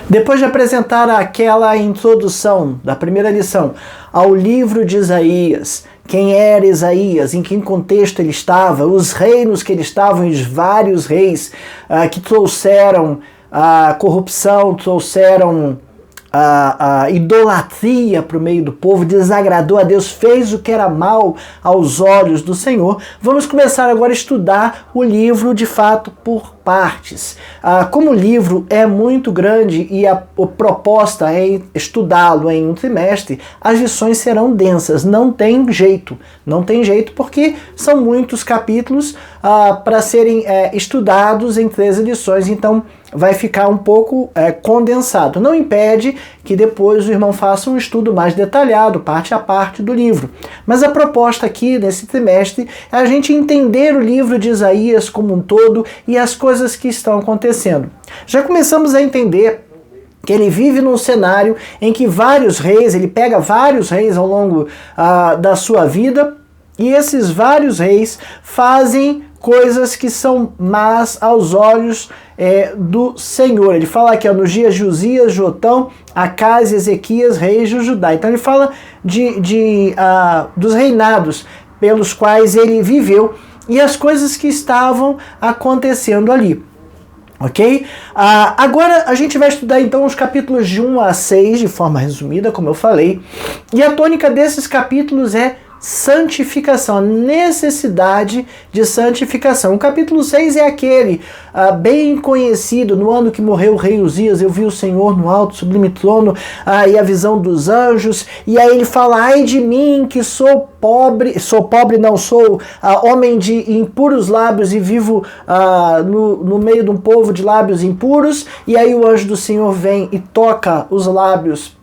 Depois de apresentar aquela introdução da primeira lição ao livro de Isaías, quem era Isaías, em que contexto ele estava, os reinos que ele estava, os vários reis que trouxeram a corrupção, trouxeram a idolatria para o meio do povo, desagradou a Deus, fez o que era mal aos olhos do Senhor. Vamos começar agora a estudar o livro de fato por partes. Como o livro é muito grande e a proposta é estudá-lo em um trimestre, as lições serão densas, não tem jeito porque são muitos capítulos para serem estudados em 13 lições, então vai ficar um pouco condensado. Não impede que depois o irmão faça um estudo mais detalhado, parte a parte do livro. Mas a proposta aqui nesse trimestre é a gente entender o livro de Isaías como um todo e as coisas que estão acontecendo. Já começamos a entender que ele vive num cenário em que vários reis, ele pega vários reis ao longo da sua vida, e esses vários reis fazem coisas que são más aos olhos do Senhor. Ele fala aqui, nos dias de Uzias, Jotão, Acás e Ezequias, reis de Judá. Então ele fala dos reinados pelos quais ele viveu e as coisas que estavam acontecendo ali. Ok? Agora a gente vai estudar então os capítulos de 1 a 6 de forma resumida, como eu falei. E a tônica desses capítulos é santificação, a necessidade de santificação. O capítulo 6 é aquele bem conhecido: no ano que morreu o rei Uzias, eu vi o Senhor no alto sublime trono, e a visão dos anjos, e aí ele fala: ai de mim que sou homem de impuros lábios e vivo no meio de um povo de lábios impuros. E aí o anjo do Senhor vem e toca os lábios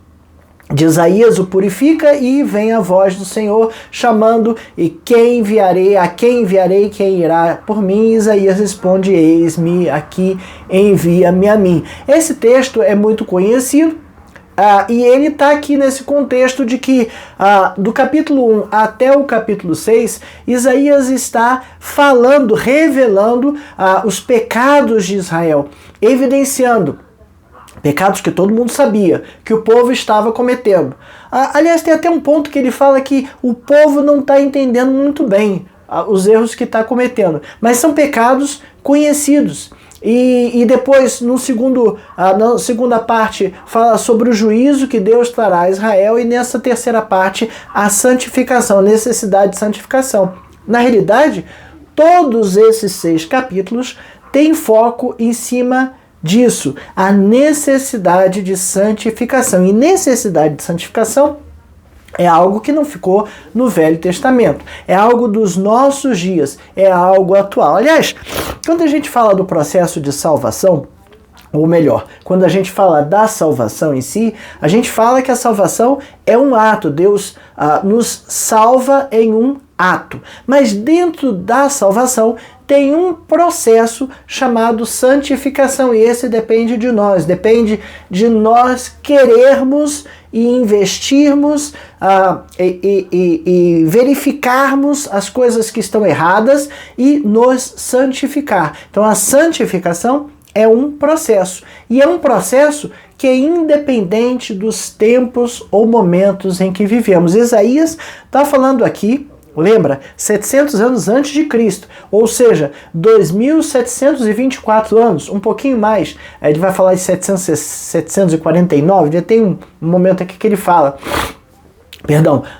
de Isaías, o purifica, e vem a voz do Senhor chamando: e quem enviarei? A quem enviarei? Quem irá por mim? E Isaías responde: eis-me aqui, envia-me a mim. Esse texto é muito conhecido, e ele está aqui nesse contexto de que do capítulo 1 até o capítulo 6, Isaías está falando, revelando os pecados de Israel, evidenciando pecados que todo mundo sabia que o povo estava cometendo. Aliás, tem até um ponto que ele fala que o povo não está entendendo muito bem os erros que está cometendo, mas são pecados conhecidos. E depois, na segunda parte, fala sobre o juízo que Deus trará a Israel, e nessa terceira parte, a santificação, a necessidade de santificação. Na realidade, todos esses 6 capítulos têm foco em cima disso, a necessidade de santificação. E necessidade de santificação é algo que não ficou no Velho Testamento, é algo dos nossos dias, é algo atual. Aliás, quando a gente fala do processo de salvação, ou melhor, quando a gente fala da salvação em si, a gente fala que a salvação é um ato. Deus nos salva em um ato. Mas dentro da salvação tem um processo chamado santificação, e esse depende de nós querermos e investirmos e verificarmos as coisas que estão erradas e nos santificar. Então a santificação é um processo, e é um processo que é independente dos tempos ou momentos em que vivemos. Isaías está falando aqui, lembra, 700 anos antes de Cristo, ou seja, 2.724 anos, um pouquinho mais. Ele vai falar de 749, já tem um momento aqui que ele fala,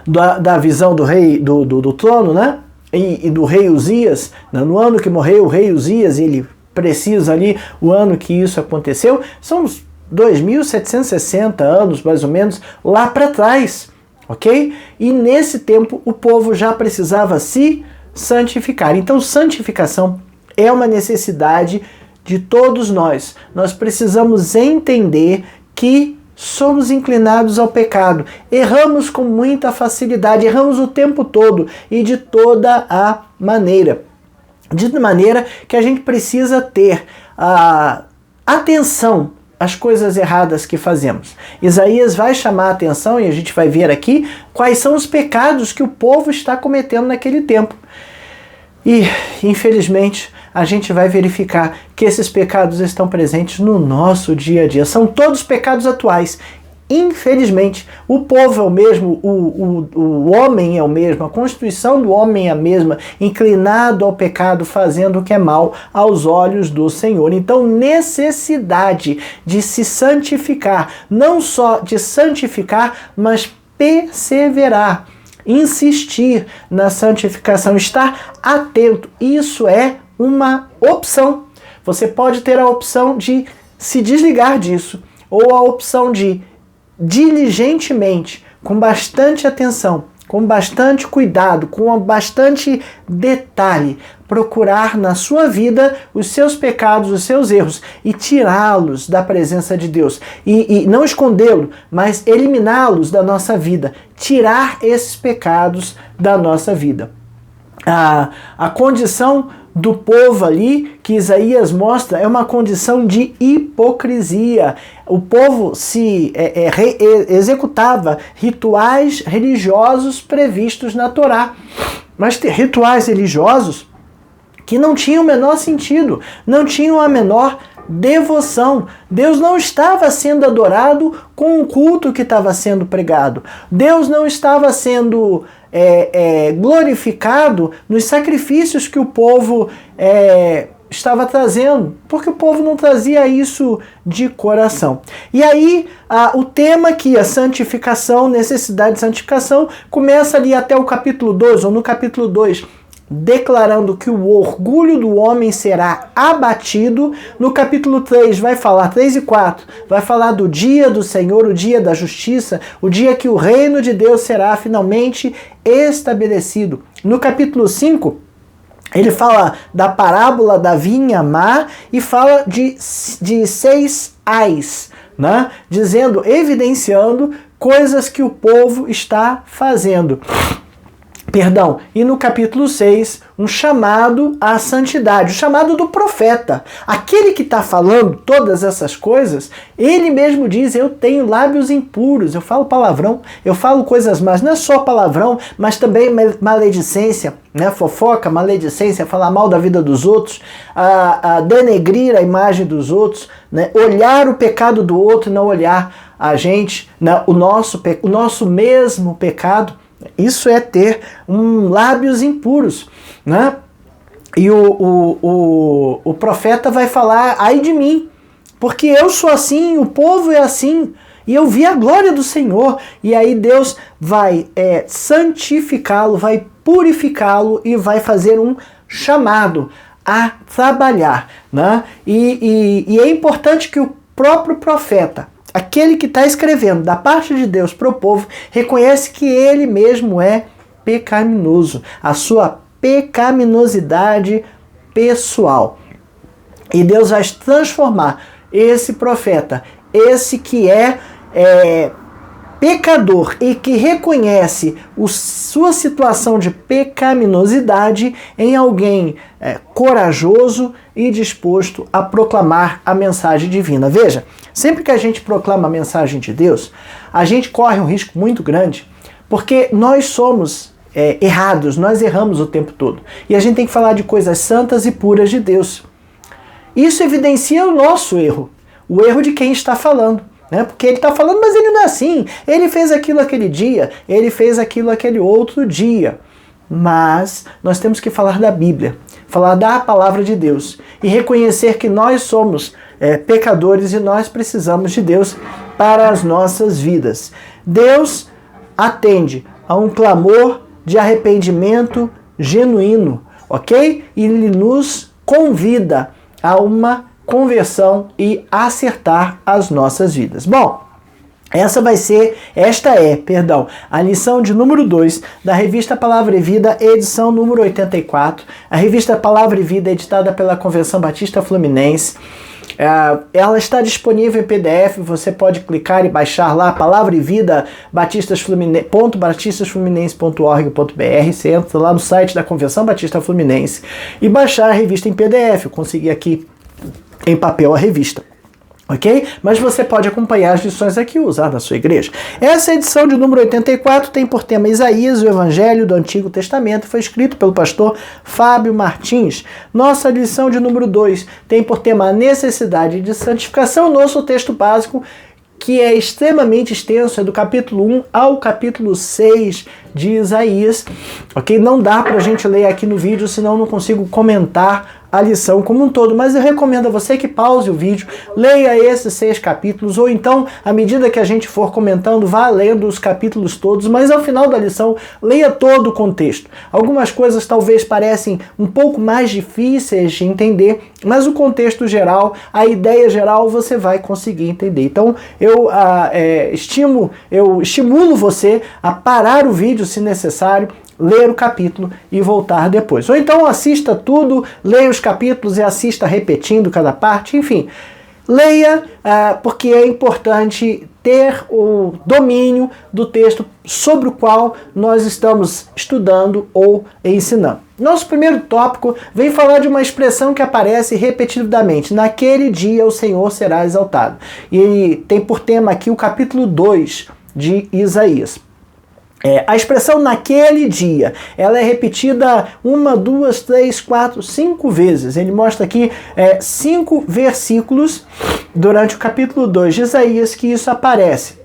da visão do rei, do trono, né? E do rei Uzias, no ano que morreu o rei Uzias, ele precisa ali o ano que isso aconteceu, são uns 2.760 anos, mais ou menos, lá para trás. Ok? E nesse tempo o povo já precisava se santificar. Então santificação é uma necessidade de todos nós. Nós precisamos entender que somos inclinados ao pecado. Erramos com muita facilidade, erramos o tempo todo e de toda a maneira. De maneira que a gente precisa ter atenção as coisas erradas que fazemos. Isaías vai chamar a atenção, e a gente vai ver aqui quais são os pecados que o povo está cometendo naquele tempo. E, infelizmente, a gente vai verificar que esses pecados estão presentes no nosso dia a dia. São todos pecados atuais. Infelizmente, o povo é o mesmo, o homem é o mesmo, a constituição do homem é a mesma, inclinado ao pecado, fazendo o que é mal aos olhos do Senhor. Então, necessidade de se santificar, não só de santificar, mas perseverar, insistir na santificação, estar atento. Isso é uma opção. Você pode ter a opção de se desligar disso, ou a opção de diligentemente, com bastante atenção, com bastante cuidado, com bastante detalhe, procurar na sua vida os seus pecados, os seus erros e tirá-los da presença de Deus. E não escondê-los, mas eliminá-los da nossa vida. Tirar esses pecados da nossa vida. A condição do povo ali, que Isaías mostra, é uma condição de hipocrisia. O povo executava rituais religiosos previstos na Torá, mas rituais religiosos que não tinham o menor sentido, não tinham a menor devoção. Deus não estava sendo adorado com o culto que estava sendo pregado. Deus não estava sendo glorificado nos sacrifícios que o povo estava trazendo, porque o povo não trazia isso de coração. E aí, o tema aqui, a santificação, necessidade de santificação, começa ali até o capítulo 2, ou no capítulo 2, declarando que o orgulho do homem será abatido. No capítulo 3 vai falar, 3 e 4, vai falar do dia do Senhor, o dia da justiça, o dia que o reino de Deus será finalmente estabelecido. No capítulo 5, ele fala da parábola da vinha má e fala de 6 ais, né? Evidenciando coisas que o povo está fazendo. E no capítulo 6, um chamado à santidade, o chamado do profeta. Aquele que está falando todas essas coisas, ele mesmo diz, eu tenho lábios impuros, eu falo palavrão, eu falo coisas más, não é só palavrão, mas também maledicência, né? Fofoca, maledicência, falar mal da vida dos outros, denegrir a imagem dos outros, né? Olhar o pecado do outro e não olhar a gente, né? o nosso mesmo pecado. Isso é ter lábios impuros, né? E o profeta vai falar, ai de mim, porque eu sou assim, o povo é assim, e eu vi a glória do Senhor. E aí Deus vai santificá-lo, vai purificá-lo e vai fazer um chamado a trabalhar, né? E é importante que o próprio profeta, aquele que está escrevendo da parte de Deus para o povo, reconhece que ele mesmo é pecaminoso, a sua pecaminosidade pessoal. E Deus vai transformar esse profeta, esse que é pecador e que reconhece sua situação de pecaminosidade, em alguém corajoso e disposto a proclamar a mensagem divina. Veja, sempre que a gente proclama a mensagem de Deus, a gente corre um risco muito grande, porque nós somos errados, nós erramos o tempo todo. E a gente tem que falar de coisas santas e puras de Deus. Isso evidencia o nosso erro, o erro de quem está falando. Né? Porque ele está falando, mas ele não é assim. Ele fez aquilo aquele dia, ele fez aquilo aquele outro dia. Mas nós temos que falar da Bíblia, falar da palavra de Deus e reconhecer que nós somos pecadores e nós precisamos de Deus para as nossas vidas. Deus atende a um clamor de arrependimento genuíno, ok? E Ele nos convida a uma conversão e acertar as nossas vidas. Bom, esta é a lição de número 2 da revista Palavra e Vida, edição número 84. A revista Palavra e Vida, editada pela Convenção Batista Fluminense. Ela está disponível em PDF, você pode clicar e baixar lá, Palavra e Vida, batistasfluminense.org.br. Você entra lá no site da Convenção Batista Fluminense e baixar a revista em PDF. Eu consegui aqui em papel a revista. Ok? Mas você pode acompanhar as lições aqui usar na sua igreja. Essa edição de número 84 tem por tema Isaías, o Evangelho do Antigo Testamento, foi escrito pelo pastor Fábio Martins. Nossa lição de número 2 tem por tema a necessidade de santificação. Nosso texto básico, que é extremamente extenso, é do capítulo 1 ao capítulo 6 de Isaías. Ok? Não dá pra gente ler aqui no vídeo, senão não consigo comentar a lição como um todo, mas eu recomendo a você que pause o vídeo, leia esses 6 capítulos, ou então, à medida que a gente for comentando, vá lendo os capítulos todos, mas ao final da lição, leia todo o contexto. Algumas coisas talvez parecem um pouco mais difíceis de entender, mas o contexto geral, a ideia geral, você vai conseguir entender. Então, eu estimulo você a parar o vídeo, se necessário, ler o capítulo e voltar depois. Ou então assista tudo, leia os capítulos e assista repetindo cada parte, enfim. Leia, porque é importante ter o domínio do texto sobre o qual nós estamos estudando ou ensinando. Nosso primeiro tópico vem falar de uma expressão que aparece repetidamente. Naquele dia o Senhor será exaltado. E ele tem por tema aqui o capítulo 2 de Isaías. A expressão naquele dia, ela é repetida 1, 2, 3, 4, 5 vezes. Ele mostra aqui 5 versículos durante o capítulo 2 de Isaías que isso aparece.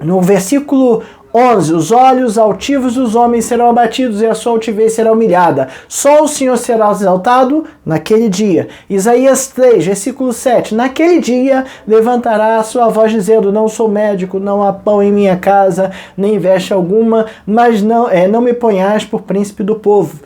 No versículo 11, os olhos altivos dos homens serão abatidos e a sua altivez será humilhada. Só o Senhor será exaltado naquele dia. Isaías 3, versículo 7. Naquele dia levantará a sua voz dizendo, não sou médico, não há pão em minha casa, nem veste alguma, mas não me ponhais por príncipe do povo.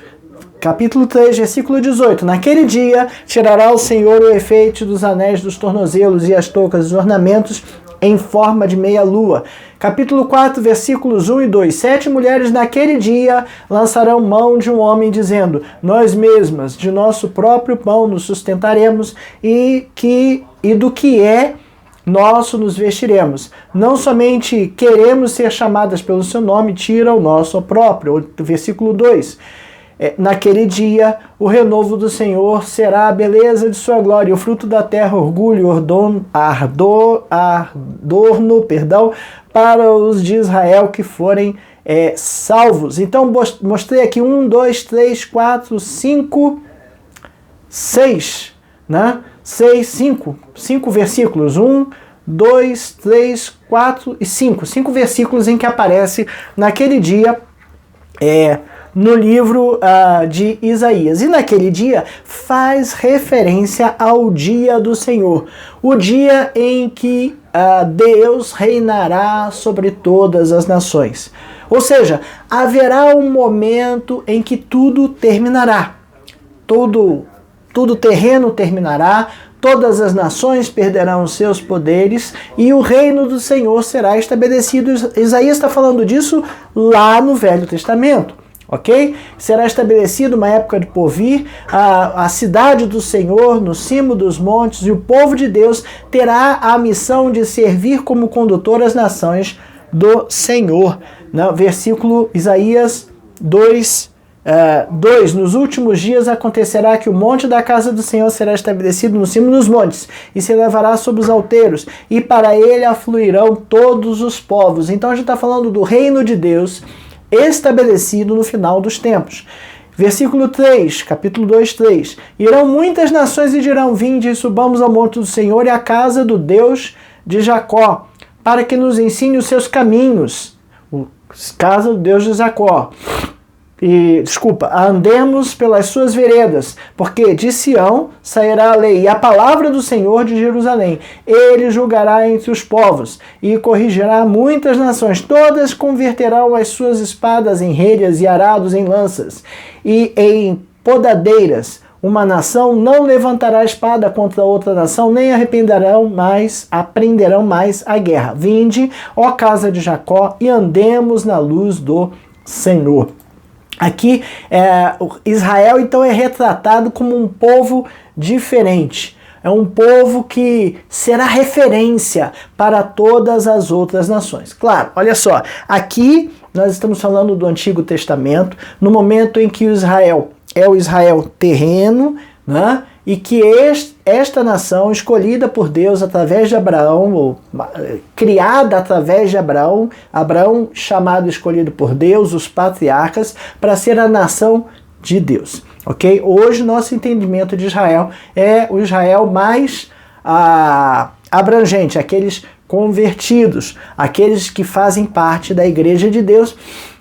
Capítulo 3, versículo 18. Naquele dia tirará o Senhor o efeito dos anéis dos tornozelos e as toucas dos ornamentos em forma de meia-lua. Capítulo 4, versículos 1 e 2. 7 mulheres naquele dia lançarão mão de um homem, dizendo, nós mesmas, de nosso próprio pão nos sustentaremos e do que é nosso nos vestiremos. Não somente queremos ser chamadas pelo seu nome, tira o nosso próprio. Versículo 2. Naquele dia, o renovo do Senhor será a beleza de sua glória, o fruto da terra, orgulho, adorno, para os de Israel que forem salvos. Então, mostrei aqui 1, 2, 3, 4, 5, 6, né? 5 versículos. 1, 2, 3, 4 e 5. 5 versículos em que aparece naquele dia no livro de Isaías. E naquele dia faz referência ao dia do Senhor, o dia em que Deus reinará sobre todas as nações. Ou seja, haverá um momento em que tudo terminará. Tudo terreno terminará, todas as nações perderão seus poderes e o reino do Senhor será estabelecido. Isaías está falando disso lá no Velho Testamento. Ok? Será estabelecido uma época de porvir, a cidade do Senhor no cimo dos montes, e o povo de Deus terá a missão de servir como condutor às nações do Senhor. No versículo Isaías 2, nos últimos dias acontecerá que o monte da casa do Senhor será estabelecido no cimo dos montes, e se levará sobre os outeiros, e para ele afluirão todos os povos. Então a gente está falando do reino de Deus estabelecido no final dos tempos. Versículo 3, capítulo 2, 3. Irão muitas nações e dirão, vinde e subamos ao monte do Senhor e à casa do Deus de Jacó, para que nos ensine os seus caminhos. Casa do Deus de Jacó. Andemos pelas suas veredas, porque de Sião sairá a lei e a palavra do Senhor de Jerusalém. Ele julgará entre os povos e corrigirá muitas nações. Todas converterão as suas espadas em rédeas e arados em lanças e em podadeiras. Uma nação não levantará espada contra outra nação, nem aprenderão mais a guerra. Vinde, ó casa de Jacó, e andemos na luz do Senhor. Aqui, Israel, então, é retratado como um povo diferente. É um povo que será referência para todas as outras nações. Claro, olha só, aqui nós estamos falando do Antigo Testamento, no momento em que o Israel é o Israel terreno, né? e que esta nação, escolhida por Deus através de Abraão, ou criada através de Abraão, Abraão chamado, escolhido por Deus, os patriarcas, para ser a nação de Deus. Ok? Hoje nosso entendimento de Israel é o Israel mais abrangente, aqueles convertidos, aqueles que fazem parte da Igreja de Deus,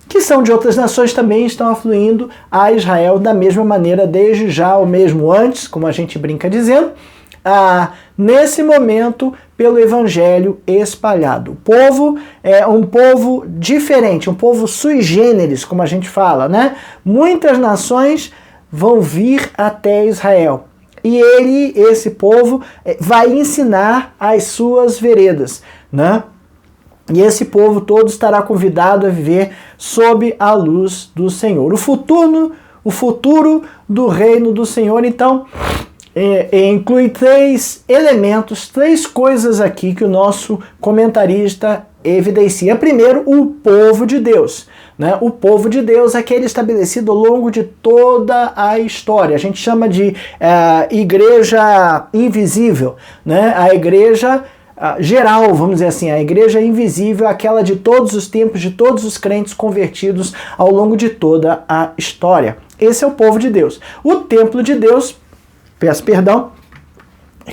que são de outras nações, também estão afluindo a Israel da mesma maneira, desde já ou mesmo antes, como a gente brinca dizendo, nesse momento, pelo Evangelho espalhado. O povo é um povo diferente, um povo sui generis, como a gente fala, né? Muitas nações vão vir até Israel. E esse povo, vai ensinar as suas veredas, né? E esse povo todo estará convidado a viver sob a luz do Senhor. O futuro do reino do Senhor, então, inclui 3 elementos, 3 coisas aqui que o nosso comentarista evidencia. Primeiro, o povo de Deus. Né? O povo de Deus é aquele estabelecido ao longo de toda a história. A gente chama de igreja invisível, né? A igreja geral, vamos dizer assim, a igreja invisível, aquela de todos os tempos, de todos os crentes convertidos ao longo de toda a história. Esse é o povo de Deus. O templo de Deus, peço perdão,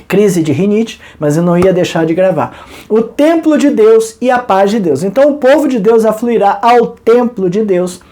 crise de rinite, mas eu não ia deixar de gravar. O templo de Deus e a paz de Deus. Então o povo de Deus afluirá ao templo de Deus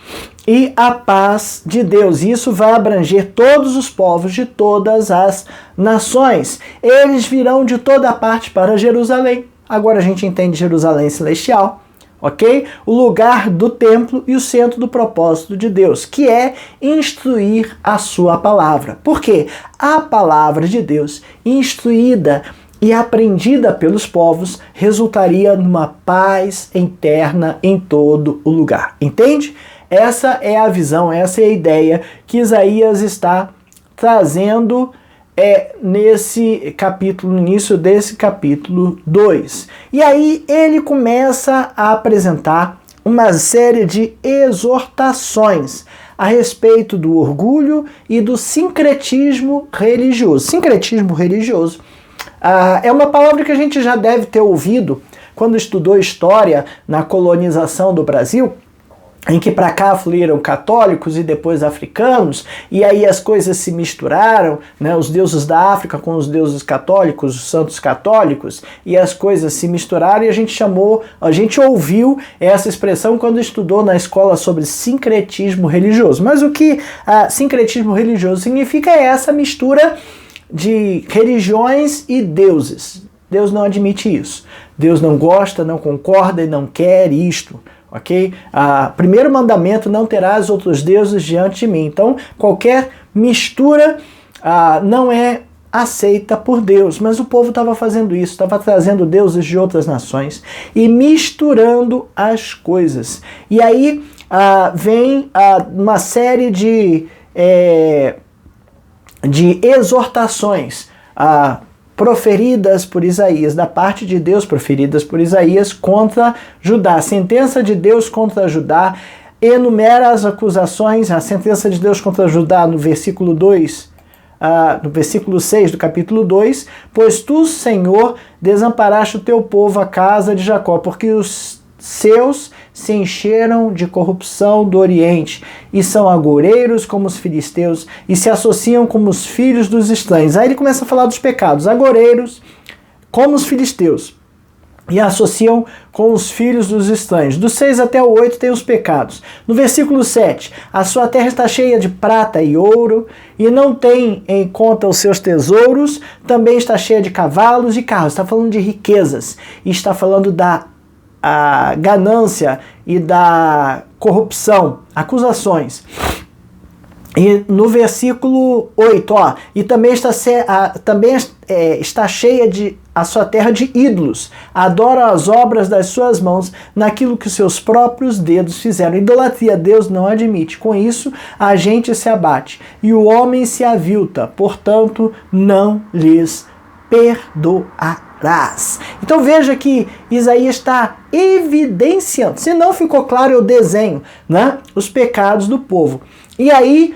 e a paz de Deus. Isso vai abranger todos os povos de todas as nações. Eles virão de toda parte para Jerusalém. Agora a gente entende Jerusalém celestial. Ok? O lugar do templo e o centro do propósito de Deus, que é instruir a sua palavra. Por quê? A palavra de Deus, instruída e aprendida pelos povos, resultaria numa paz interna em todo o lugar. Entende? Essa é a visão, essa é a ideia que Isaías está trazendo nesse capítulo, no início desse capítulo 2. E aí ele começa a apresentar uma série de exortações a respeito do orgulho e do sincretismo religioso. Sincretismo religioso é uma palavra que a gente já deve ter ouvido quando estudou história na colonização do Brasil, em que para cá fluíram católicos e depois africanos, e aí as coisas se misturaram, né, os deuses da África com os deuses católicos, os santos católicos, e as coisas se misturaram, e a gente ouviu essa expressão quando estudou na escola sobre sincretismo religioso. Mas o que sincretismo religioso significa é essa mistura de religiões e deuses. Deus não admite isso. Deus não gosta, não concorda e não quer isto. Ok? Primeiro mandamento, não terás outros deuses diante de mim. Então, qualquer mistura não é aceita por Deus. Mas o povo estava fazendo isso, estava trazendo deuses de outras nações e misturando as coisas. E aí vem uma série de exortações proferidas por Isaías, da parte de Deus, proferidas por Isaías contra Judá. A sentença de Deus contra Judá enumera as acusações, a sentença de Deus contra Judá no versículo 2, no versículo 6 do capítulo 2, pois tu, Senhor, desamparaste o teu povo, a casa de Jacó, porque os seus se encheram de corrupção do Oriente, e são agoureiros como os filisteus, e se associam como os filhos dos estranhos. Aí ele começa a falar dos pecados, agoureiros como os filisteus, e associam com os filhos dos estranhos. Do 6 até o 8 tem os pecados. No versículo 7, a sua terra está cheia de prata e ouro, e não tem em conta os seus tesouros, também está cheia de cavalos e carros. Está falando de riquezas, e está falando da ganância e da corrupção, acusações. E no versículo 8, e também está cheia de a sua terra de ídolos, adora as obras das suas mãos, naquilo que os seus próprios dedos fizeram. Idolatria Deus não admite. Com isso, a gente se abate e o homem se avilta, portanto, não lhes perdoarás. Então veja que Isaías está evidenciando, se não ficou claro eu desenho, né, os pecados do povo. E aí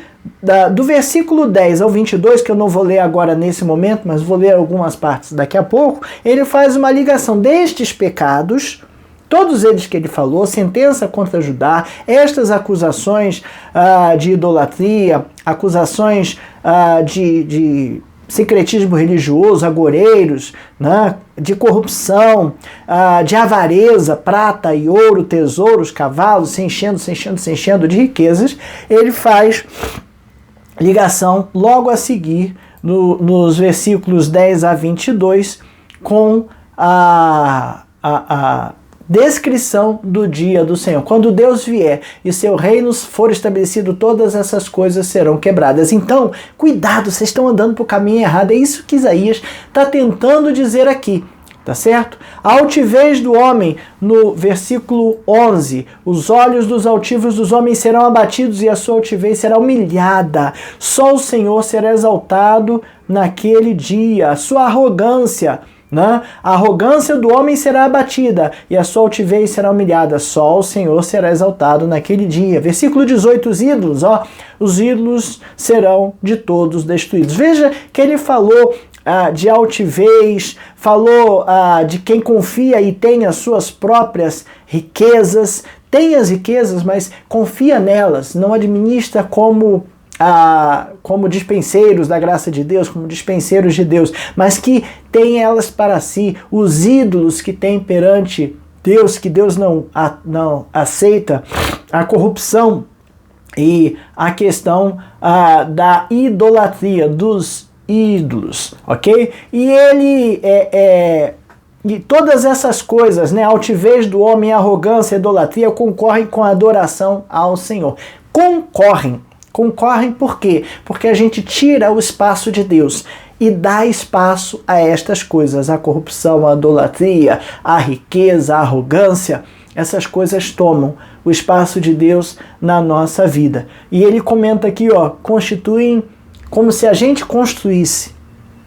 do versículo 10 ao 22, que eu não vou ler agora nesse momento, mas vou ler algumas partes daqui a pouco, ele faz uma ligação destes pecados, todos eles que ele falou, sentença contra Judá, estas acusações de idolatria, acusações de secretismo religioso, agoreiros, né, de corrupção, de avareza, prata e ouro, tesouros, cavalos, se enchendo de riquezas, ele faz ligação logo a seguir, nos versículos 10 a 22, com a descrição do dia do Senhor. Quando Deus vier e seu reino for estabelecido, todas essas coisas serão quebradas. Então, cuidado, vocês estão andando para o caminho errado. É isso que Isaías está tentando dizer aqui. Tá certo? A altivez do homem, no versículo 11, os olhos dos altivos dos homens serão abatidos e a sua altivez será humilhada. Só o Senhor será exaltado naquele dia. A sua arrogância, né? A arrogância do homem será abatida e a sua altivez será humilhada. Só o Senhor será exaltado naquele dia. Versículo 18, os ídolos, os ídolos serão de todos destruídos. Veja que ele falou de altivez, falou de quem confia e tem as suas próprias riquezas, tem as riquezas, mas confia nelas, não administra como dispenseiros da graça de Deus, como dispenseiros de Deus, mas que tem elas para si, os ídolos que tem perante Deus, que Deus não aceita, a corrupção e a questão da idolatria, dos ídolos, ok? E ele e todas essas coisas, né, a altivez do homem, a arrogância, a idolatria, concorrem com a adoração ao Senhor. Concorrem por quê? Porque a gente tira o espaço de Deus e dá espaço a estas coisas, a corrupção, a idolatria, a riqueza, a arrogância. Essas coisas tomam o espaço de Deus na nossa vida. E ele comenta aqui, constituem como se a gente construísse,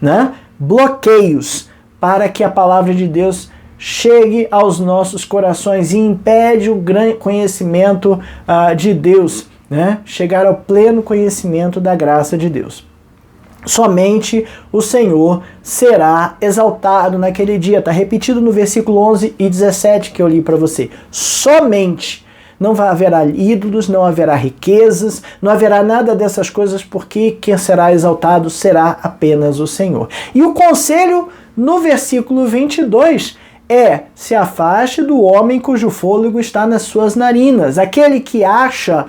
né, bloqueios para que a palavra de Deus chegue aos nossos corações e impede o grande conhecimento de Deus, né, chegar ao pleno conhecimento da graça de Deus. Somente o Senhor será exaltado naquele dia. Está repetido no versículo 11 e 17 que eu li para você. Somente. Não haverá ídolos, não haverá riquezas, não haverá nada dessas coisas, porque quem será exaltado será apenas o Senhor. E o conselho no versículo 22 se afaste do homem cujo fôlego está nas suas narinas. Aquele que acha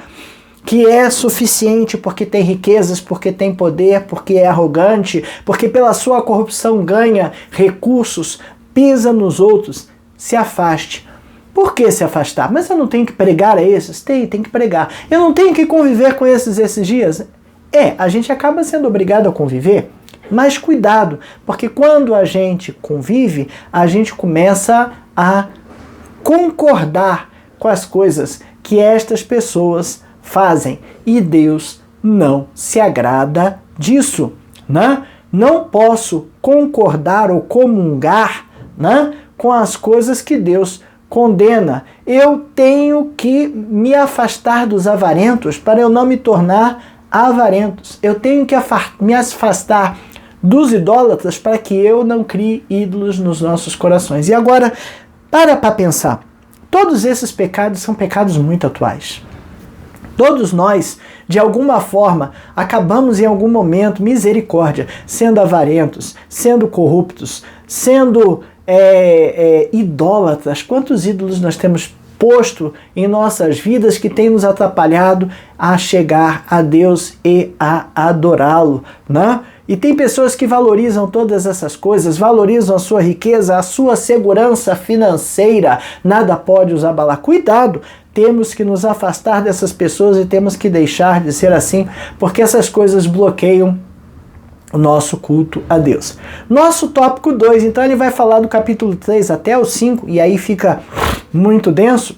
que é suficiente porque tem riquezas, porque tem poder, porque é arrogante, porque pela sua corrupção ganha recursos, pisa nos outros, se afaste. Por que se afastar? Mas eu não tenho que pregar a esses? Tem que pregar. Eu não tenho que conviver com esses dias? A gente acaba sendo obrigado a conviver, mas cuidado, porque quando a gente convive, a gente começa a concordar com as coisas que estas pessoas fazem e Deus não se agrada disso, né? Não posso concordar ou comungar, né, com as coisas que Deus condena. Eu tenho que me afastar dos avarentos para eu não me tornar avarentos. Eu tenho que me afastar dos idólatras para que eu não crie ídolos nos nossos corações. E agora, para pensar. Todos esses pecados são pecados muito atuais. Todos nós, de alguma forma, acabamos em algum momento, misericórdia, sendo avarentos, sendo corruptos, sendo idólatras. Quantos ídolos nós temos posto em nossas vidas que tem nos atrapalhado a chegar a Deus e a adorá-lo, né? E tem pessoas que valorizam todas essas coisas, valorizam a sua riqueza, a sua segurança financeira, nada pode os abalar. Cuidado, temos que nos afastar dessas pessoas e temos que deixar de ser assim, porque essas coisas bloqueiam o nosso culto a Deus. Nosso tópico 2, então ele vai falar do capítulo 3 até o 5, e aí fica muito denso,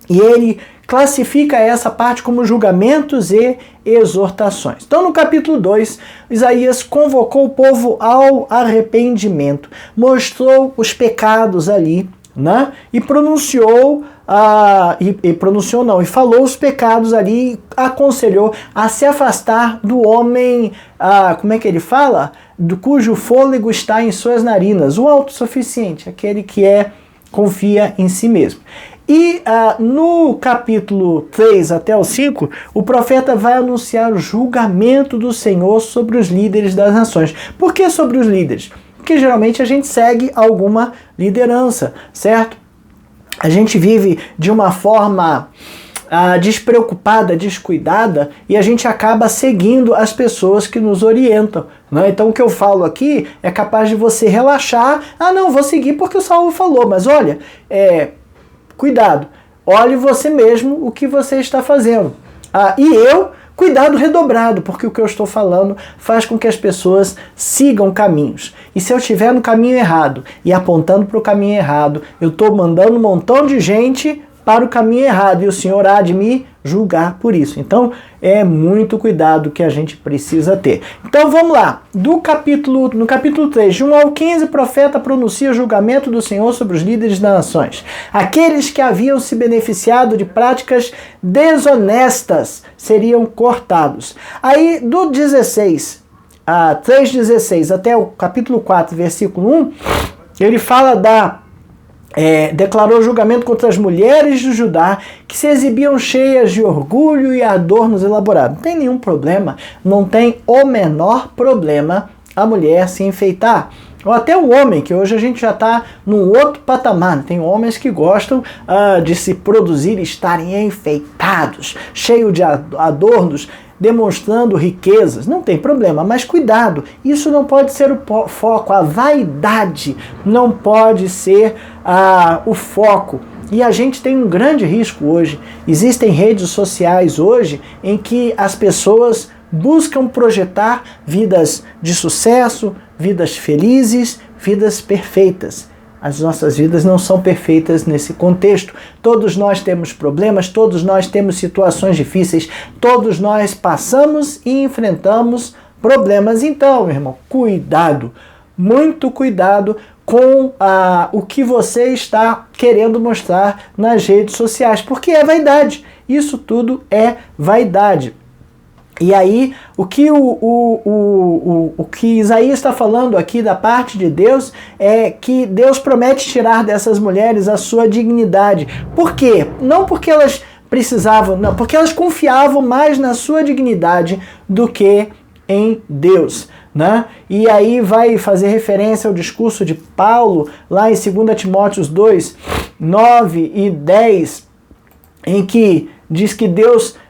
e ele classifica essa parte como julgamentos e exortações. Então no capítulo 2, Isaías convocou o povo ao arrependimento, mostrou os pecados ali, né? E pronunciou, e falou os pecados ali, aconselhou a se afastar do homem, como é que ele fala? Cujo fôlego está em suas narinas, o autossuficiente, aquele que confia em si mesmo. E no capítulo 3 até o 5, o profeta vai anunciar o julgamento do Senhor sobre os líderes das nações. Por que sobre os líderes? Porque geralmente a gente segue alguma liderança, certo? A gente vive de uma forma despreocupada, descuidada, e a gente acaba seguindo as pessoas que nos orientam, né? Então o que eu falo aqui é capaz de você relaxar. Não, vou seguir porque o Saul falou, mas olha, cuidado, olhe você mesmo o que você está fazendo. Cuidado redobrado, porque o que eu estou falando faz com que as pessoas sigam caminhos. E se eu estiver no caminho errado e apontando para o caminho errado, eu estou mandando um montão de gente para o caminho errado e o Senhor há de me julgar por isso. Então é muito cuidado que a gente precisa ter. Então vamos lá, no capítulo 3, de 1 ao 15, o profeta pronuncia o julgamento do Senhor sobre os líderes das nações. Aqueles que haviam se beneficiado de práticas desonestas seriam cortados. Aí do 3:16 até o capítulo 4, versículo 1, ele fala declarou julgamento contra as mulheres de Judá que se exibiam cheias de orgulho e adornos elaborados. Não tem nenhum problema, não tem o menor problema a mulher se enfeitar. Ou até o homem, que hoje a gente já está num outro patamar. Tem homens que gostam de se produzir e estarem enfeitados, cheios de adornos, demonstrando riquezas. Não tem problema, mas cuidado, isso não pode ser o foco. A vaidade não pode ser o foco. E a gente tem um grande risco hoje. Existem redes sociais hoje em que as pessoas buscam projetar vidas de sucesso, vidas felizes, vidas perfeitas. As nossas vidas não são perfeitas nesse contexto. Todos nós temos problemas, todos nós temos situações difíceis, todos nós passamos e enfrentamos problemas. Então, meu irmão, cuidado, muito cuidado com o que você está querendo mostrar nas redes sociais, porque é vaidade. Isso tudo é vaidade. E aí, o que Isaías está falando aqui da parte de Deus é que Deus promete tirar dessas mulheres a sua dignidade. Por quê? Não porque elas precisavam, não, porque elas confiavam mais na sua dignidade do que em Deus, né? E aí vai fazer referência ao discurso de Paulo, lá em 2 Timóteo 2, 9 e 10, em que diz que Deus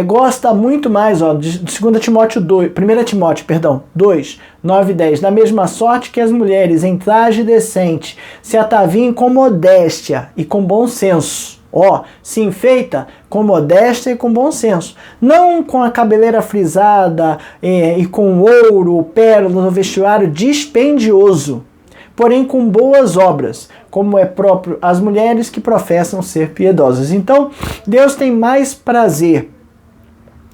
gosta muito mais, de 1 Timóteo 2, 1 Timóteo, 2, 9 e 10, na mesma sorte que as mulheres em traje decente se ataviem com modéstia e com bom senso. Se enfeita com modéstia e com bom senso. Não com a cabeleira frisada e com ouro, pérolas, no vestuário dispendioso, porém com boas obras, como é próprio às mulheres que professam ser piedosas. Então, Deus tem mais prazer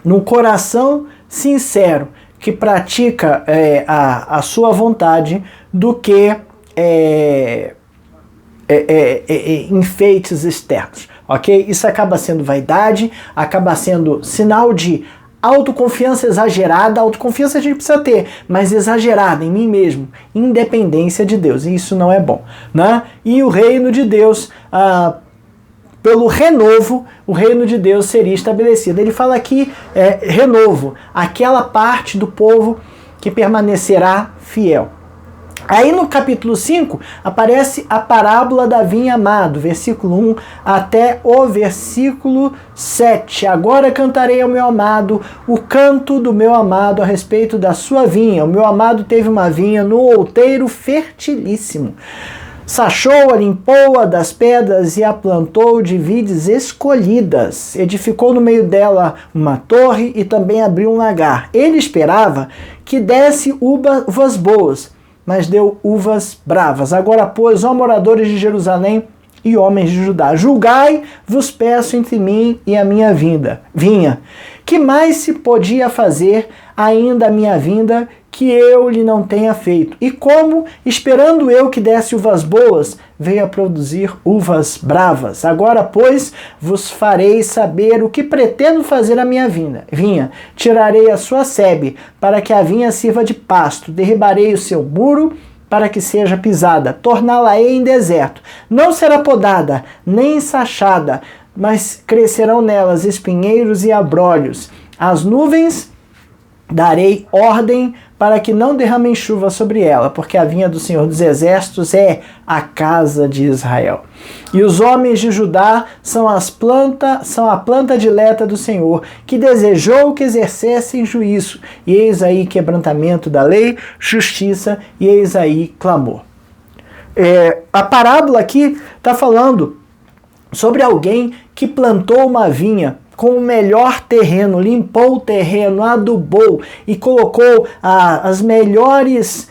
num coração sincero que pratica a sua vontade do que enfeites externos, ok? Isso acaba sendo vaidade, acaba sendo sinal de autoconfiança exagerada. Autoconfiança a gente precisa ter, mas exagerada em mim mesmo, independência de Deus, e isso não é bom, né? E o reino de Deus, pelo renovo, o reino de Deus seria estabelecido. Ele fala aqui, renovo, aquela parte do povo que permanecerá fiel. Aí no capítulo 5 aparece a parábola da vinha amado, versículo 1 até o versículo 7. Agora cantarei ao meu amado o canto do meu amado a respeito da sua vinha. O meu amado teve uma vinha no outeiro fertilíssimo. Sachou-a, limpou-a das pedras e a plantou de vides escolhidas. Edificou no meio dela uma torre e também abriu um lagar. Ele esperava que desse uvas boas, mas deu uvas bravas. Agora, pois, ó moradores de Jerusalém e homens de Judá, julgai, vos peço entre mim e a minha vinha. Que mais se podia fazer ainda a minha vinda que eu lhe não tenha feito? E como, esperando eu que desse uvas boas, veio a produzir uvas bravas. Agora, pois, vos farei saber o que pretendo fazer a minha vinha. Tirarei a sua sebe, para que a vinha sirva de pasto. Derribarei o seu muro, para que seja pisada. Torná-la-ei em deserto. Não será podada, nem ensachada, mas crescerão nelas espinheiros e abrolhos. As nuvens darei ordem para que não derramem chuva sobre ela, porque a vinha do Senhor dos Exércitos é a casa de Israel. E os homens de Judá são a planta dileta do Senhor, que desejou que exercessem juízo. E eis aí quebrantamento da lei, justiça, e eis aí clamor. A parábola aqui está falando sobre alguém que plantou uma vinha com o melhor terreno, limpou o terreno, adubou e colocou as melhores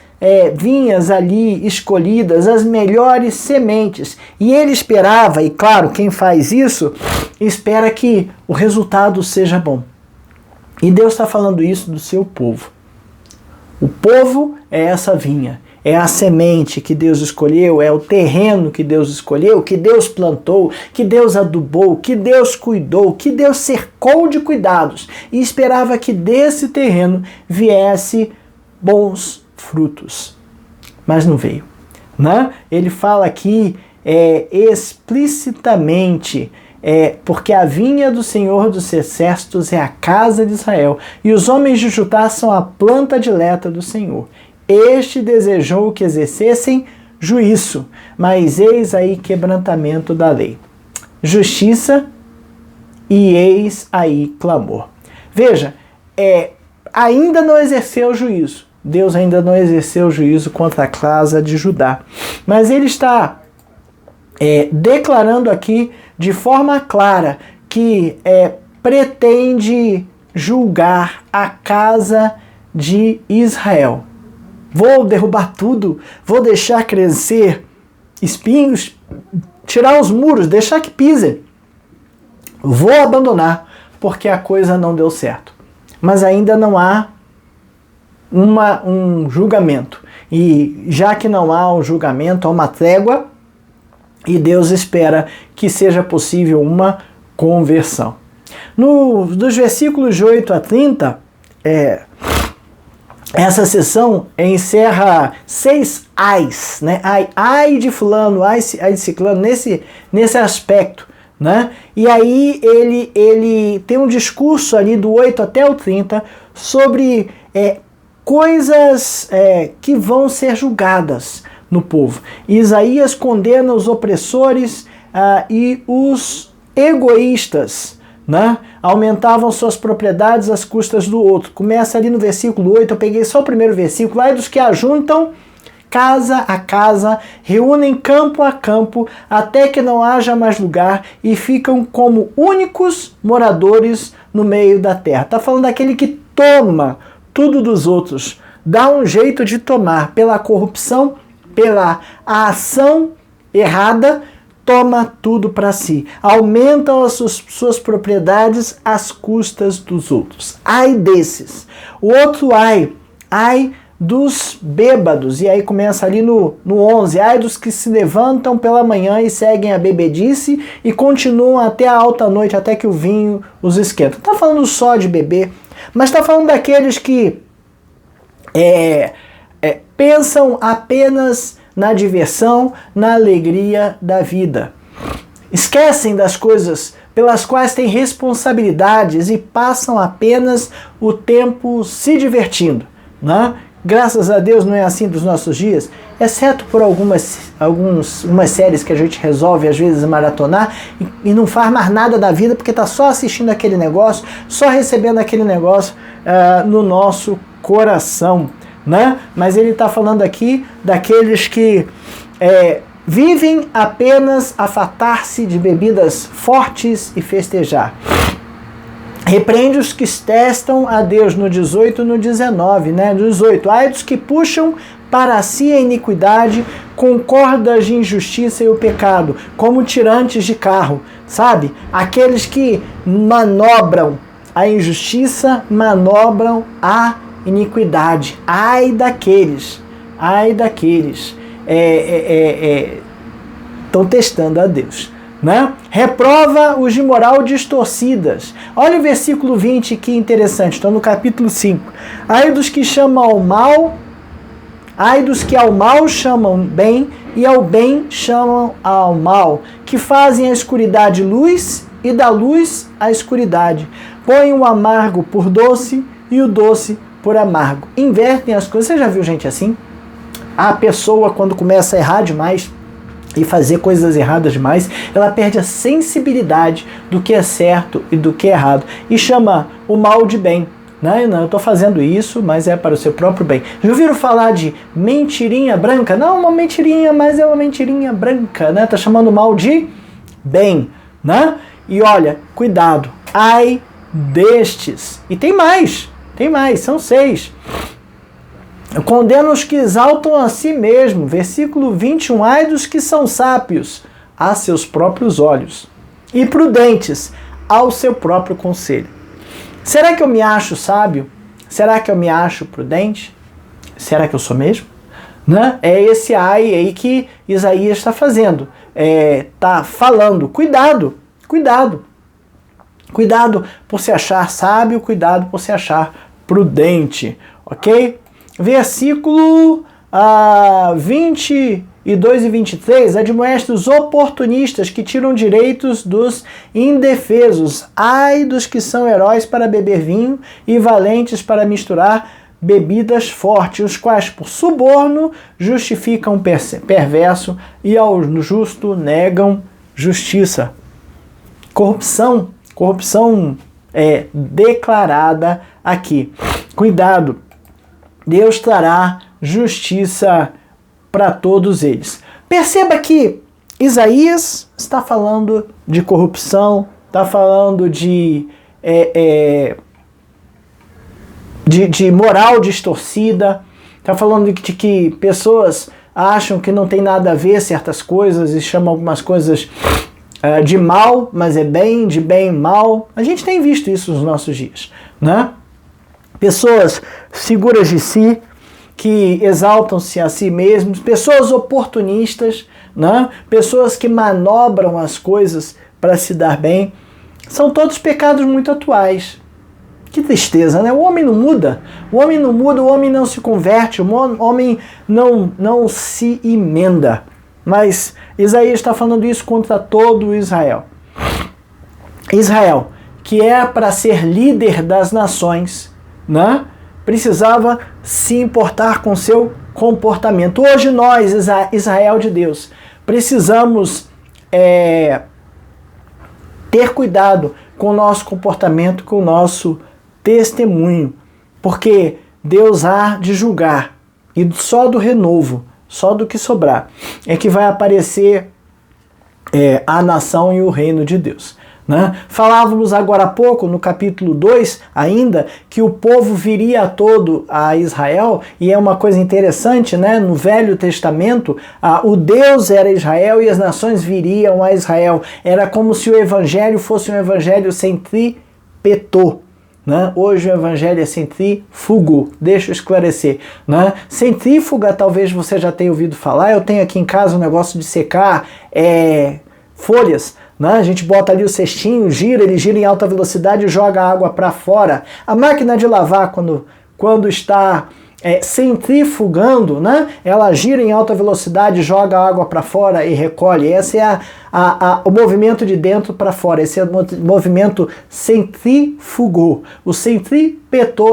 vinhas ali escolhidas, as melhores sementes. E ele esperava, e claro, quem faz isso, espera que o resultado seja bom. E Deus está falando isso do seu povo. O povo é essa vinha. É a semente que Deus escolheu, é o terreno que Deus escolheu, que Deus plantou, que Deus adubou, que Deus cuidou, que Deus cercou de cuidados e esperava que desse terreno viesse bons frutos. Mas não veio, né? Ele fala aqui explicitamente, porque a vinha do Senhor dos Exércitos é a casa de Israel e os homens de Judá são a planta dileta do Senhor. Este desejou que exercessem juízo, mas eis aí quebrantamento da lei. Justiça e eis aí clamor. Veja, ainda não exerceu juízo. Deus ainda não exerceu juízo contra a casa de Judá. Mas ele está declarando aqui de forma clara que pretende julgar a casa de Israel. Vou derrubar tudo, vou deixar crescer espinhos, tirar os muros, deixar que pisem. Vou abandonar, porque a coisa não deu certo. Mas ainda não há um julgamento. E já que não há um julgamento, há uma trégua, e Deus espera que seja possível uma conversão. Dos versículos de 8 a 30, essa sessão encerra 6 ais, né? Ai de fulano, ai de ciclano, nesse aspecto, né? E aí ele tem um discurso ali do 8 até o 30 sobre coisas que vão ser julgadas no povo. Isaías condena os opressores e os egoístas, né? Aumentavam suas propriedades às custas do outro. Começa ali no versículo 8, eu peguei só o primeiro versículo. Ai dos que ajuntam casa a casa, reúnem campo a campo, até que não haja mais lugar e ficam como únicos moradores no meio da terra. Está falando daquele que toma tudo dos outros, dá um jeito de tomar pela corrupção, pela ação errada, toma tudo para si, aumentam as suas propriedades às custas dos outros. Ai desses. O outro ai dos bêbados, e aí começa ali no 11, ai dos que se levantam pela manhã e seguem a bebedice e continuam até a alta noite, até que o vinho os esquenta. Não está falando só de beber, mas está falando daqueles que pensam apenas na diversão, na alegria da vida. Esquecem das coisas pelas quais têm responsabilidades e passam apenas o tempo se divertindo, né? Graças a Deus não é assim dos nossos dias, exceto por algumas séries que a gente resolve às vezes maratonar e não faz mais nada da vida porque está só assistindo aquele negócio, só recebendo aquele negócio no nosso coração, né? Mas ele está falando aqui daqueles que vivem apenas a fartar-se de bebidas fortes e festejar. Repreende os que testam a Deus no 18 e no 19, né? 18. Ai dos que puxam para si a iniquidade com cordas de injustiça e o pecado, como tirantes de carro, sabe? Aqueles que manobram a injustiça, manobram a iniquidade. Ai daqueles. Estão testando a Deus. Né? Reprova os de moral distorcidas. Olha o versículo 20, que interessante. Estou no capítulo 5. Ai dos que chamam ao mal, ai dos que ao mal chamam bem, e ao bem chamam ao mal, que fazem a escuridade luz, e da luz a escuridade. Põem o amargo por doce, e o doce por amargo. Invertem as coisas. Você já viu gente assim? A pessoa, quando começa a errar demais, e fazer coisas erradas demais, ela perde a sensibilidade do que é certo e do que é errado, e chama o mal de bem. Não, eu estou fazendo isso, mas é para o seu próprio bem. Já ouviram falar de mentirinha branca? Não, uma mentirinha, mas é uma mentirinha branca, né? Tá chamando o mal de bem, né? E olha, cuidado, ai destes. E tem mais, são 6. Condena os que exaltam a si mesmo. Versículo 21. Ai dos que são sábios a seus próprios olhos, e prudentes ao seu próprio conselho. Será que eu me acho sábio? Será que eu me acho prudente? Será que eu sou mesmo? Né? É esse ai aí que Isaías está fazendo. Está falando. Cuidado, cuidado. Cuidado por se achar sábio, cuidado por se achar prudente. Ok? Versículo 22 e 23, admoesta os oportunistas que tiram direitos dos indefesos. Ai dos que são heróis para beber vinho e valentes para misturar bebidas fortes, os quais por suborno justificam perverso e ao justo negam justiça. Corrupção é declarada aqui. Cuidado. Deus trará justiça para todos eles. Perceba que Isaías está falando de corrupção, está falando de moral distorcida, está falando de que pessoas acham que não tem nada a ver certas coisas e chamam algumas coisas de mal, mas é bem, de bem, mal. A gente tem visto isso nos nossos dias, né? Pessoas seguras de si, que exaltam-se a si mesmos, pessoas oportunistas, né? Pessoas que manobram as coisas para se dar bem. São todos pecados muito atuais. Que tristeza, né? O homem não muda, o homem não se converte, o homem não se emenda. Mas Isaías está falando isso contra todo Israel. Israel, que é para ser líder das nações, né? Precisava se importar com seu comportamento. Hoje nós, Israel de Deus, precisamos ter cuidado com o nosso comportamento, com o nosso testemunho, porque Deus há de julgar, e só do renovo, só do que sobrar, é que vai aparecer a nação e o reino de Deus. Né? Falávamos agora há pouco, no capítulo 2 ainda, que o povo viria todo a Israel, e é uma coisa interessante, né? No Velho Testamento, o Deus era Israel e as nações viriam a Israel. Era como se o evangelho fosse um evangelho centrípeto. Né? Hoje o evangelho é centrífugo, deixa eu esclarecer. Né? Centrífuga, talvez você já tenha ouvido falar, eu tenho aqui em casa um negócio de secar folhas. Né? A gente bota ali o cestinho, ele gira em alta velocidade e joga a água para fora. A máquina de lavar, quando está centrifugando, né? Ela gira em alta velocidade, joga a água para fora e recolhe. Esse é o movimento de dentro para fora. Esse é o movimento centrífugo. O centrípeto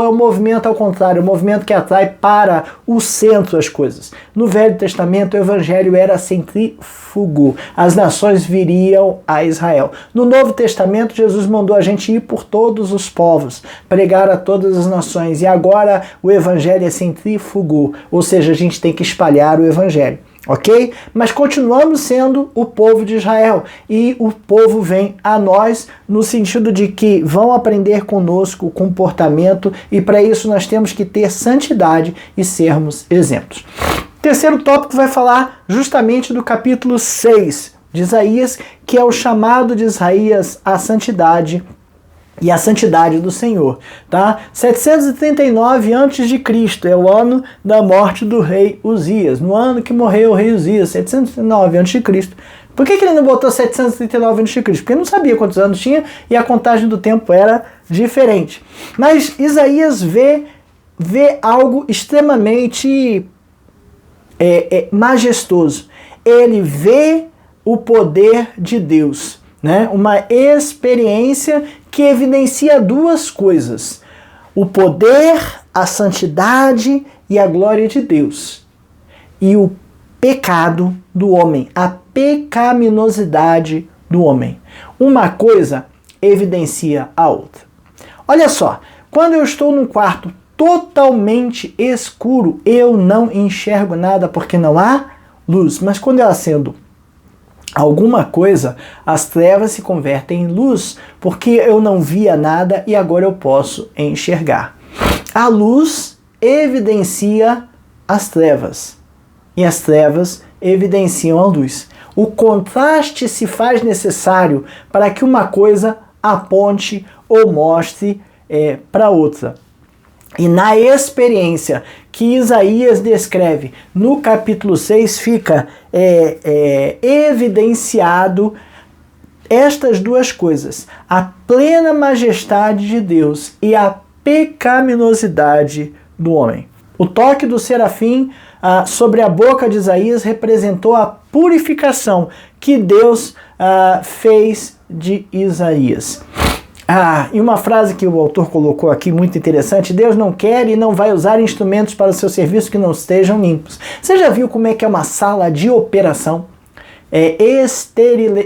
é o movimento ao contrário, o movimento que atrai para o centro as coisas. No Velho Testamento, o evangelho era centrífugo. As nações viriam a Israel. No Novo Testamento, Jesus mandou a gente ir por todos os povos, pregar a todas as nações. E agora o evangelho é centrífugo, ou seja, a gente tem que espalhar o evangelho. Ok? Mas continuamos sendo o povo de Israel, e o povo vem a nós no sentido de que vão aprender conosco o comportamento, e para isso nós temos que ter santidade e sermos exemplos. Terceiro tópico vai falar justamente do capítulo 6 de Isaías, que é o chamado de Isaías à santidade e a santidade do Senhor, tá? 739 a.C. é o ano da morte do rei Uzias. No ano que morreu o rei Uzias, 739 a.C., Por que ele não botou 739 a.C.? Porque ele não sabia quantos anos tinha e a contagem do tempo era diferente. Mas Isaías vê algo extremamente majestoso. Ele vê o poder de Deus, né? Uma experiência que evidencia duas coisas: o poder, a santidade e a glória de Deus, e o pecado do homem, a pecaminosidade do homem. Uma coisa evidencia a outra. Olha só, quando eu estou num quarto totalmente escuro, eu não enxergo nada porque não há luz. Mas quando eu acendo alguma coisa, as trevas se convertem em luz, porque eu não via nada e agora eu posso enxergar. A luz evidencia as trevas e as trevas evidenciam a luz. O contraste se faz necessário para que uma coisa aponte ou mostre para outra. E na experiência que Isaías descreve no capítulo 6 fica evidenciado estas duas coisas: a plena majestade de Deus e a pecaminosidade do homem. O toque do serafim sobre a boca de Isaías representou a purificação que Deus fez de Isaías. E uma frase que o autor colocou aqui muito interessante: Deus não quer e não vai usar instrumentos para o seu serviço que não estejam limpos. Você já viu como é que é uma sala de operação?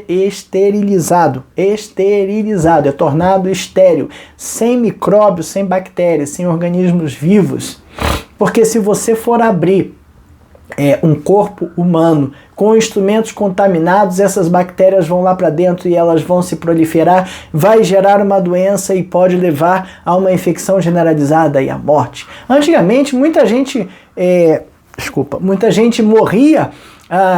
Esterilizado, é tornado estéril, sem micróbios, sem bactérias, sem organismos vivos. Porque se você for abrir um corpo humano com instrumentos contaminados, essas bactérias vão lá para dentro e elas vão se proliferar, vai gerar uma doença e pode levar a uma infecção generalizada e à morte. Antigamente, muita gente morria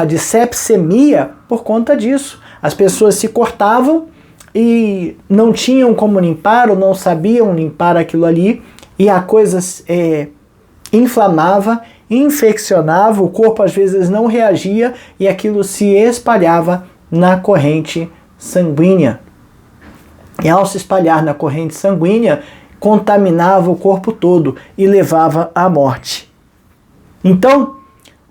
de sepsemia por conta disso. As pessoas se cortavam e não tinham como limpar ou não sabiam limpar aquilo ali e a coisa inflamava, infeccionava, o corpo às vezes não reagia e aquilo se espalhava na corrente sanguínea. E ao se espalhar na corrente sanguínea, contaminava o corpo todo e levava à morte. Então,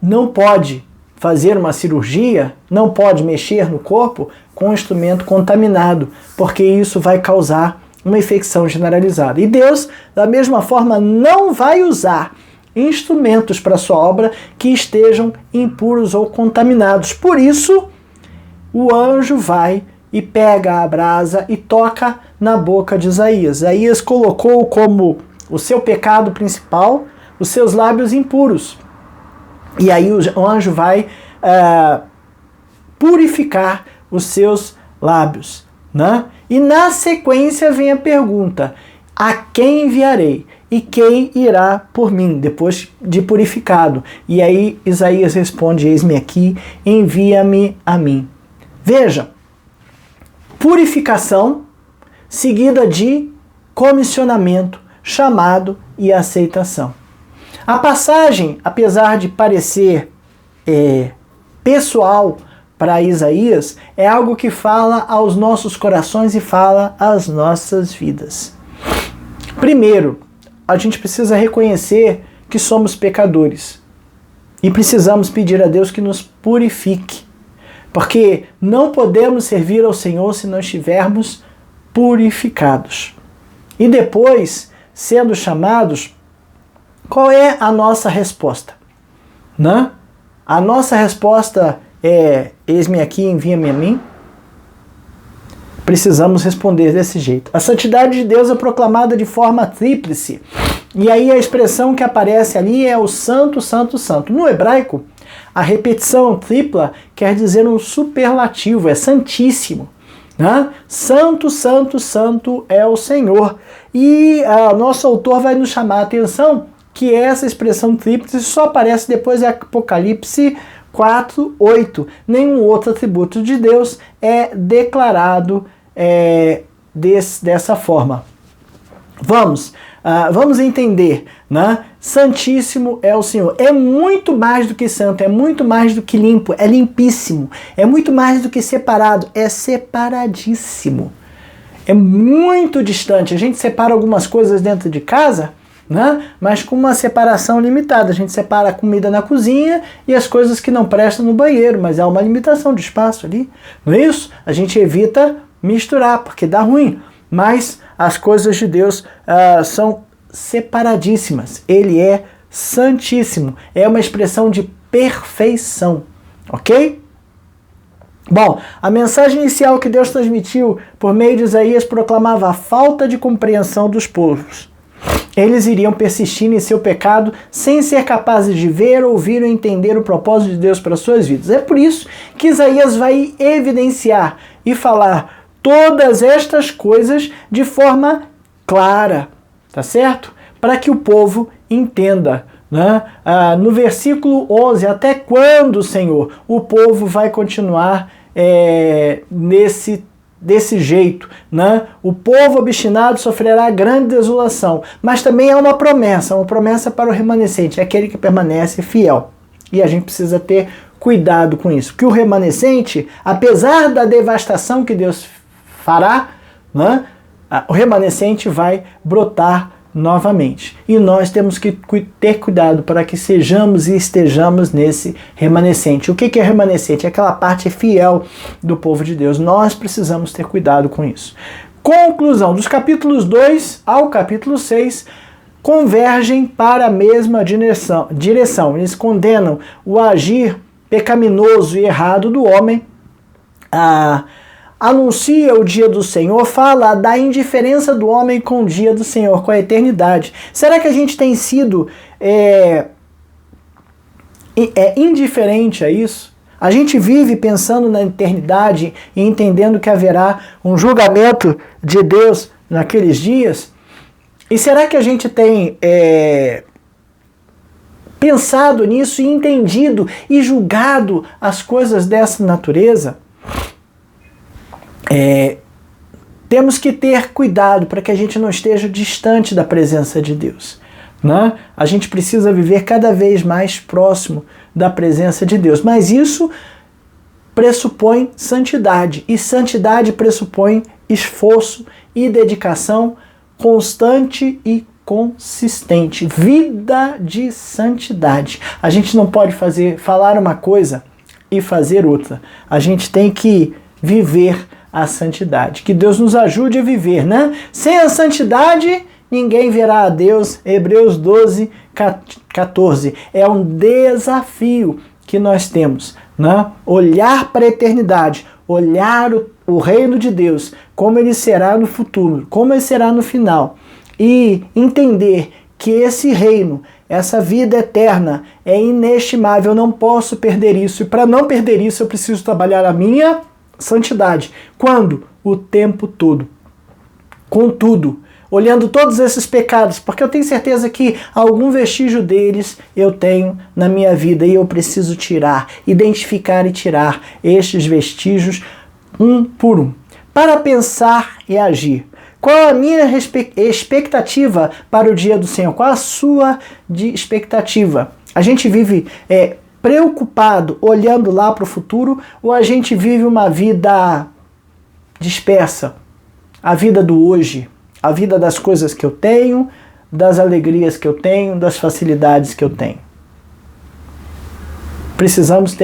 não pode fazer uma cirurgia, não pode mexer no corpo com um instrumento contaminado, porque isso vai causar uma infecção generalizada. E Deus, da mesma forma, não vai usar instrumentos para sua obra que estejam impuros ou contaminados. Por isso, o anjo vai e pega a brasa e toca na boca de Isaías. Isaías colocou como o seu pecado principal os seus lábios impuros. E aí o anjo vai purificar os seus lábios, né? E na sequência vem a pergunta: a quem enviarei? E quem irá por mim, depois de purificado? E aí Isaías responde: eis-me aqui, envia-me a mim. Veja, purificação seguida de comissionamento, chamado e aceitação. A passagem, apesar de parecer pessoal para Isaías, é algo que fala aos nossos corações e fala às nossas vidas. Primeiro, a gente precisa reconhecer que somos pecadores e precisamos pedir a Deus que nos purifique, porque não podemos servir ao Senhor se não estivermos purificados. E depois, sendo chamados, qual é a nossa resposta? Né? A nossa resposta é: eis-me aqui, envia-me a mim? Precisamos responder desse jeito. A santidade de Deus é proclamada de forma tríplice. E aí a expressão que aparece ali é o santo, santo, santo. No hebraico, a repetição tripla quer dizer um superlativo, é santíssimo. Né? Santo, santo, santo é o Senhor. E o nosso autor vai nos chamar a atenção que essa expressão tríplice só aparece depois de Apocalipse 4:8. Nenhum outro atributo de Deus é declarado dessa forma. Vamos entender, né? Santíssimo é o Senhor. É muito mais do que santo, é muito mais do que limpo, é limpíssimo. É muito mais do que separado, é separadíssimo. É muito distante. A gente separa algumas coisas dentro de casa, né? Mas com uma separação limitada. A gente separa a comida na cozinha e as coisas que não prestam no banheiro, mas há uma limitação de espaço ali. Não é isso? A gente evita misturar, porque dá ruim. Mas as coisas de Deus são separadíssimas. Ele é santíssimo. É uma expressão de perfeição. Ok? Bom, a mensagem inicial que Deus transmitiu por meio de Isaías proclamava a falta de compreensão dos povos. Eles iriam persistir em seu pecado sem ser capazes de ver, ouvir ou entender o propósito de Deus para suas vidas. É por isso que Isaías vai evidenciar e falar todas estas coisas de forma clara, tá certo? Para que o povo entenda, né? No versículo 11, até quando, Senhor, o povo vai continuar desse jeito, né? O povo obstinado sofrerá grande desolação, mas também é uma promessa para o remanescente, aquele que permanece fiel. E a gente precisa ter cuidado com isso, porque o remanescente, apesar da devastação que Deus fará, né? O remanescente vai brotar novamente. E nós temos que ter cuidado para que sejamos e estejamos nesse remanescente. O que é remanescente? É aquela parte fiel do povo de Deus. Nós precisamos ter cuidado com isso. Conclusão, dos capítulos 2 ao capítulo 6, convergem para a mesma direção. Eles condenam o agir pecaminoso e errado do homem, anuncia o dia do Senhor, fala da indiferença do homem com o dia do Senhor, com a eternidade. Será que a gente tem sido indiferente a isso? A gente vive pensando na eternidade e entendendo que haverá um julgamento de Deus naqueles dias? E será que a gente tem pensado nisso e entendido e julgado as coisas dessa natureza? Temos que ter cuidado para que a gente não esteja distante da presença de Deus, né? A gente precisa viver cada vez mais próximo da presença de Deus, mas isso pressupõe santidade, e santidade pressupõe esforço e dedicação constante e consistente, vida de santidade. A gente não pode falar uma coisa e fazer outra. A gente tem que viver a santidade. Que Deus nos ajude a viver, né? Sem a santidade, ninguém verá a Deus. Hebreus 12, 14. É um desafio que nós temos, né? Olhar para a eternidade, olhar o reino de Deus, como ele será no futuro, como ele será no final, e entender que esse reino, essa vida eterna é inestimável, eu não posso perder isso, e para não perder isso eu preciso trabalhar a minha santidade. Quando? O tempo todo. Contudo, olhando todos esses pecados, porque eu tenho certeza que algum vestígio deles eu tenho na minha vida e eu preciso tirar, identificar e tirar estes vestígios um por um, para pensar e agir. Qual a minha expectativa para o dia do Senhor? Qual a sua expectativa? A gente vive preocupado, olhando lá para o futuro, ou a gente vive uma vida dispersa? A vida do hoje, a vida das coisas que eu tenho, das alegrias que eu tenho, das facilidades que eu tenho. Precisamos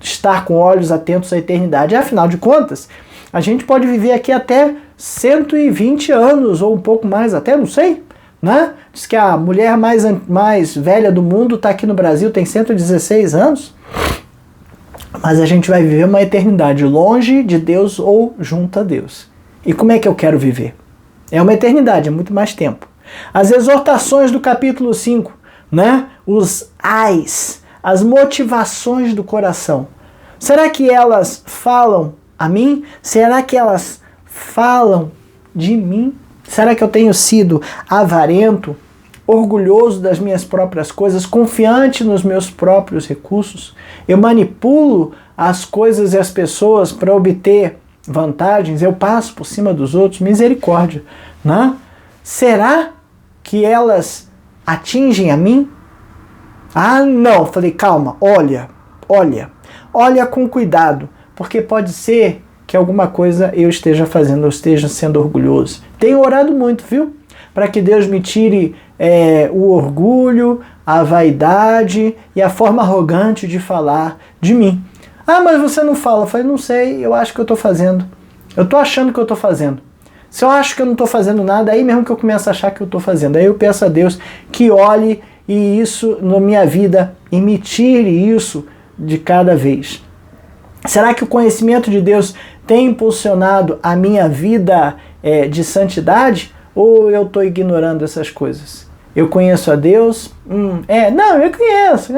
estar com olhos atentos à eternidade. Afinal de contas, a gente pode viver aqui até 120 anos, ou um pouco mais até, não sei, né? Diz que a mulher mais velha do mundo está aqui no Brasil, tem 116 anos. Mas a gente vai viver uma eternidade longe de Deus ou junto a Deus. E como é que eu quero viver? É uma eternidade, é muito mais tempo. As exortações do capítulo 5, né? Os ais, as motivações do coração. Será que elas falam a mim? Será que elas falam de mim? Será que eu tenho sido avarento, orgulhoso das minhas próprias coisas, confiante nos meus próprios recursos? Eu manipulo as coisas e as pessoas para obter vantagens? Eu passo por cima dos outros? Misericórdia, né? será que elas atingem a mim? Ah, não. Falei, calma, olha com cuidado, porque pode ser que alguma coisa eu esteja fazendo, eu esteja sendo orgulhoso. Tenho orado muito, viu? Para que Deus me tire o orgulho, a vaidade e a forma arrogante de falar de mim. Ah, mas você não fala. Eu falei, não sei, eu acho que eu estou fazendo. Eu estou achando que eu estou fazendo. Se eu acho que eu não estou fazendo nada, aí mesmo que eu começo a achar que eu estou fazendo. Aí eu peço a Deus que olhe e isso na minha vida e me tire isso de cada vez. Será que o conhecimento de Deus tem impulsionado a minha vida de santidade? Ou eu estou ignorando essas coisas? Eu conheço a Deus? Não, eu conheço.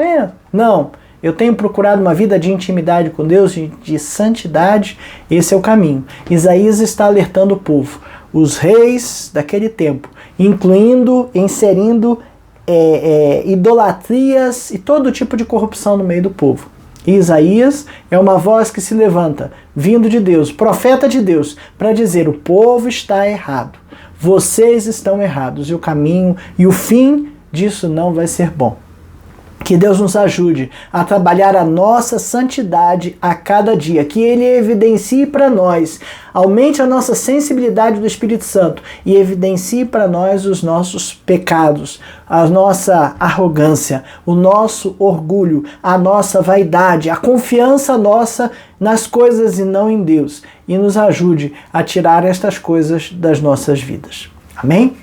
Não, eu tenho procurado uma vida de intimidade com Deus, de santidade. Esse é o caminho. Isaías está alertando o povo, os reis daquele tempo, inserindo idolatrias e todo tipo de corrupção no meio do povo. E Isaías é uma voz que se levanta, vindo de Deus, profeta de Deus, para dizer: o povo está errado, vocês estão errados, e o caminho e o fim disso não vai ser bom. Que Deus nos ajude a trabalhar a nossa santidade a cada dia, que Ele evidencie para nós, aumente a nossa sensibilidade do Espírito Santo e evidencie para nós os nossos pecados, a nossa arrogância, o nosso orgulho, a nossa vaidade, a confiança nossa nas coisas e não em Deus, e nos ajude a tirar estas coisas das nossas vidas. Amém?